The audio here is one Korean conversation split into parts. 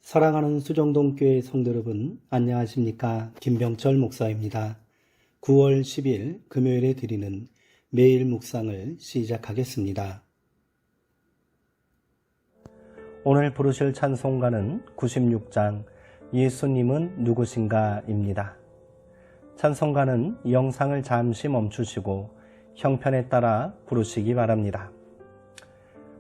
사랑하는 수정동교회 성도 여러분, 안녕하십니까? 김병철 목사입니다. 9월 10일 금요일에 드리는 매일 묵상을 시작하겠습니다. 오늘 부르실 찬송가는 96장 예수님은 누구신가입니다. 찬송가는 영상을 잠시 멈추시고 형편에 따라 부르시기 바랍니다.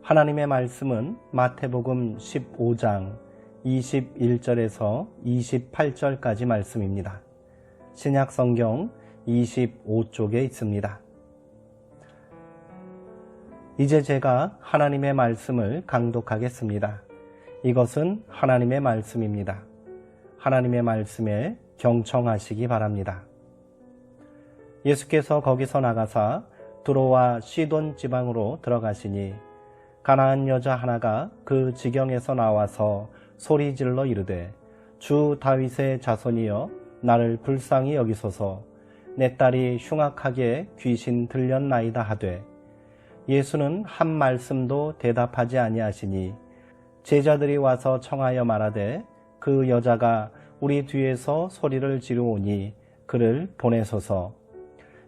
하나님의 말씀은 마태복음 15장 21절에서 28절까지 말씀입니다. 신약성경 25쪽에 있습니다. 이제 제가 하나님의 말씀을 강독하겠습니다. 이것은 하나님의 말씀입니다. 하나님의 말씀에 경청하시기 바랍니다. 예수께서 거기서 나가사 두로와 시돈 지방으로 들어가시니 가나안 여자 하나가 그 지경에서 나와서 소리질러 이르되 주 다윗의 자손이여 나를 불쌍히 여기소서 내 딸이 흉악하게 귀신 들렸나이다 하되 예수는 한 말씀도 대답하지 아니하시니 제자들이 와서 청하여 말하되 그 여자가 우리 뒤에서 소리를 지르오니 그를 보내소서.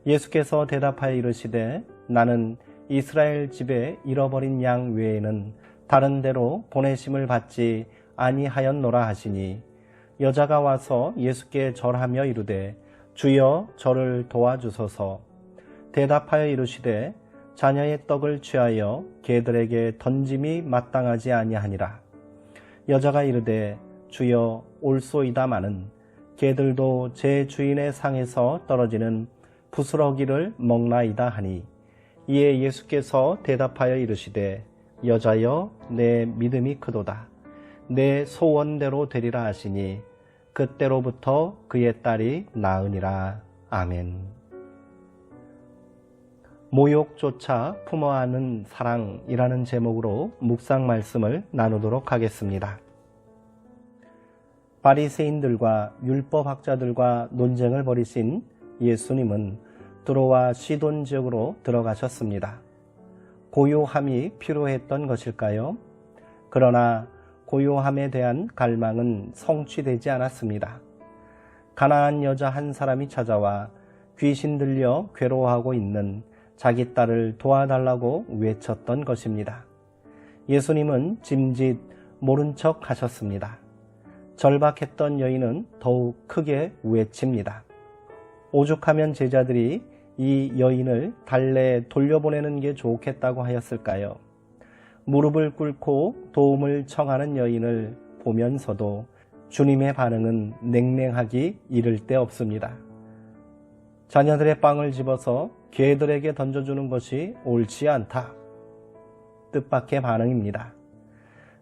예수께서 대답하여 이르시되 나는 이스라엘 집에 잃어버린 양 외에는 다른 데로 보내심을 받지 아니하였노라 하시니 여자가 와서 예수께 절하며 이르되 주여 저를 도와주소서. 대답하여 이르시되 자녀의 떡을 취하여 개들에게 던짐이 마땅하지 아니하니라. 여자가 이르되 주여 올소이다마는 개들도 제 주인의 상에서 떨어지는 부스러기를 먹나이다 하니 이에 예수께서 대답하여 이르시되 여자여 내 믿음이 크도다. 내 소원대로 되리라 하시니 그때로부터 그의 딸이 나으니라. 아멘. 모욕조차 품어하는 사랑이라는 제목으로 묵상 말씀을 나누도록 하겠습니다. 바리새인들과 율법학자들과 논쟁을 벌이신 예수님은 두로와 시돈 지역으로 들어가셨습니다. 고요함이 필요했던 것일까요? 그러나 고요함에 대한 갈망은 성취되지 않았습니다. 가나안 여자 한 사람이 찾아와 귀신 들려 괴로워하고 있는 자기 딸을 도와달라고 외쳤던 것입니다. 예수님은 짐짓 모른 척 하셨습니다. 절박했던 여인은 더욱 크게 외칩니다. 오죽하면 제자들이 이 여인을 달래 돌려보내는 게 좋겠다고 하였을까요? 무릎을 꿇고 도움을 청하는 여인을 보면서도 주님의 반응은 냉랭하기 이를 데 없습니다. 자녀들의 빵을 집어서 개들에게 던져주는 것이 옳지 않다. 뜻밖의 반응입니다.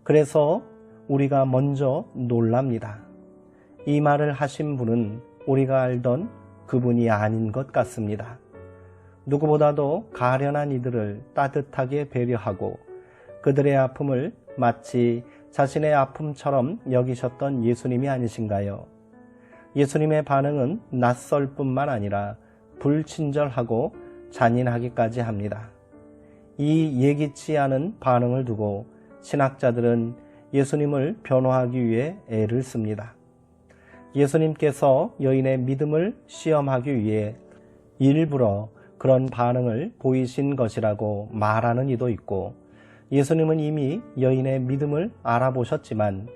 그래서 우리가 먼저 놀랍니다. 이 말을 하신 분은 우리가 알던 그분이 아닌 것 같습니다. 누구보다도 가련한 이들을 따뜻하게 배려하고 그들의 아픔을 마치 자신의 아픔처럼 여기셨던 예수님이 아니신가요? 예수님의 반응은 낯설 뿐만 아니라 불친절하고 잔인하기까지 합니다. 이 예기치 않은 반응을 두고 신학자들은 예수님을 변호하기 위해 애를 씁니다. 예수님께서 여인의 믿음을 시험하기 위해 일부러 그런 반응을 보이신 것이라고 말하는 이도 있고 예수님은 이미 여인의 믿음을 알아보셨지만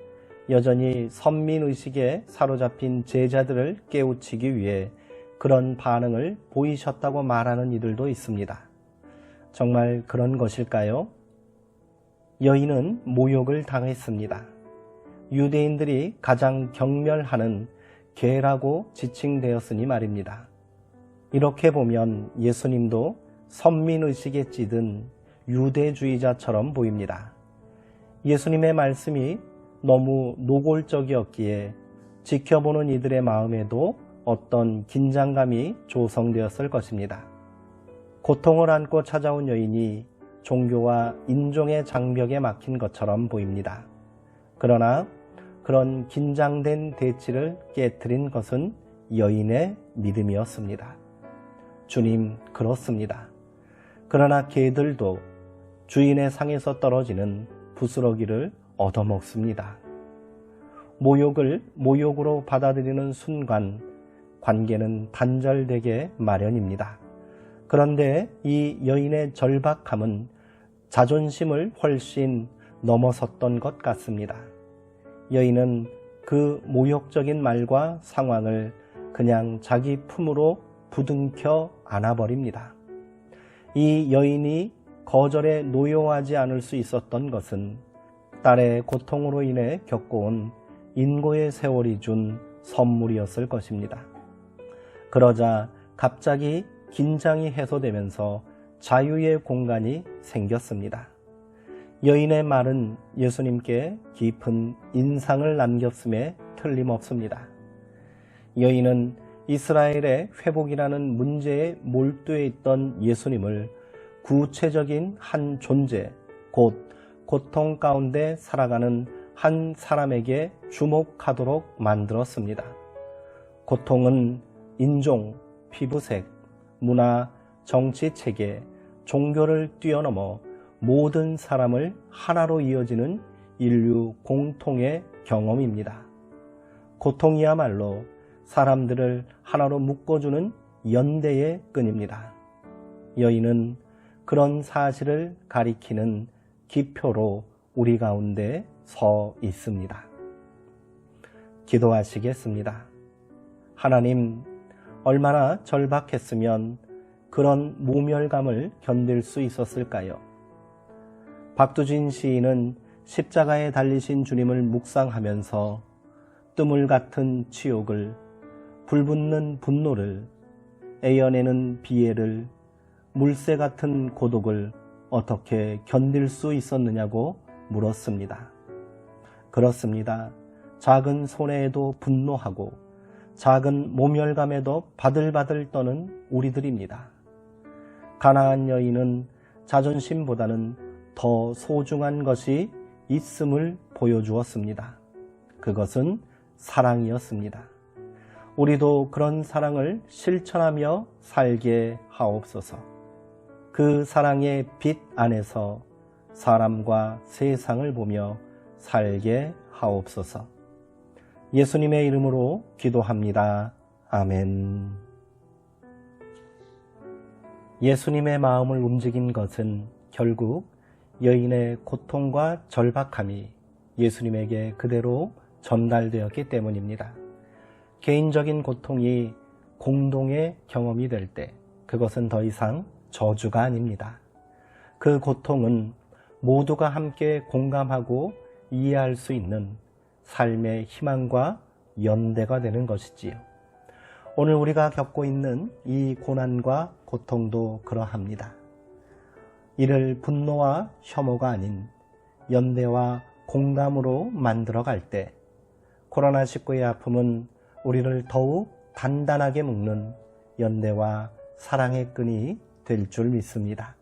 여전히 선민의식에 사로잡힌 제자들을 깨우치기 위해 그런 반응을 보이셨다고 말하는 이들도 있습니다. 정말 그런 것일까요? 여인은 모욕을 당했습니다. 유대인들이 가장 경멸하는 개라고 지칭되었으니 말입니다. 이렇게 보면 예수님도 선민의식에 찌든 유대주의자처럼 보입니다. 예수님의 말씀이 너무 노골적이었기에 지켜보는 이들의 마음에도 어떤 긴장감이 조성되었을 것입니다. 고통을 안고 찾아온 여인이 종교와 인종의 장벽에 막힌 것처럼 보입니다. 그러나 그런 긴장된 대치를 깨트린 것은 여인의 믿음이었습니다. 주님, 그렇습니다. 그러나 개들도 주인의 상에서 떨어지는 부스러기를 얻어먹습니다. 모욕을 모욕으로 받아들이는 순간 관계는 단절되게 마련입니다. 그런데 이 여인의 절박함은 자존심을 훨씬 넘어섰던 것 같습니다. 여인은 그 모욕적인 말과 상황을 그냥 자기 품으로 부둥켜 안아버립니다. 이 여인이 거절에 노여워하지 않을 수 있었던 것은 딸의 고통으로 인해 겪어온 인고의 세월이 준 선물이었을 것입니다. 그러자 갑자기 긴장이 해소되면서 자유의 공간이 생겼습니다. 여인의 말은 예수님께 깊은 인상을 남겼음에 틀림없습니다. 여인은 이스라엘의 회복이라는 문제에 몰두해 있던 예수님을 구체적인 한 존재, 곧 고통 가운데 살아가는 한 사람에게 주목하도록 만들었습니다. 고통은 인종, 피부색, 문화, 정치 체계, 종교를 뛰어넘어 모든 사람을 하나로 이어지는 인류 공통의 경험입니다. 고통이야말로 사람들을 하나로 묶어주는 연대의 끈입니다. 여인은 그런 사실을 가리키는 기표로 우리 가운데 서 있습니다. 기도하시겠습니다. 하나님, 얼마나 절박했으면 그런 모멸감을 견딜 수 있었을까요? 박두진 시인은 십자가에 달리신 주님을 묵상하면서 뜨물 같은 치욕을, 불붙는 분노를, 애연에는 비애를, 물새 같은 고독을 어떻게 견딜 수 있었느냐고 물었습니다. 그렇습니다. 작은 손해에도 분노하고 작은 모멸감에도 바들바들 떠는 우리들입니다. 가나안 여인은 자존심보다는 더 소중한 것이 있음을 보여주었습니다. 그것은 사랑이었습니다. 우리도 그런 사랑을 실천하며 살게 하옵소서. 그 사랑의 빛 안에서 사람과 세상을 보며 살게 하옵소서. 예수님의 이름으로 기도합니다. 아멘. 예수님의 마음을 움직인 것은 결국 여인의 고통과 절박함이 예수님에게 그대로 전달되었기 때문입니다. 개인적인 고통이 공동의 경험이 될 때 그것은 더 이상 저주가 아닙니다. 그 고통은 모두가 함께 공감하고 이해할 수 있는 삶의 희망과 연대가 되는 것이지요. 오늘 우리가 겪고 있는 이 고난과 고통도 그러합니다. 이를 분노와 혐오가 아닌 연대와 공감으로 만들어갈 때 코로나19의 아픔은 우리를 더욱 단단하게 묶는 연대와 사랑의 끈이 될 줄 믿습니다.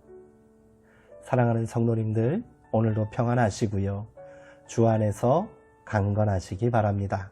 사랑하는 성도님들, 오늘도 평안하시고요. 주 안에서 강건하시기 바랍니다.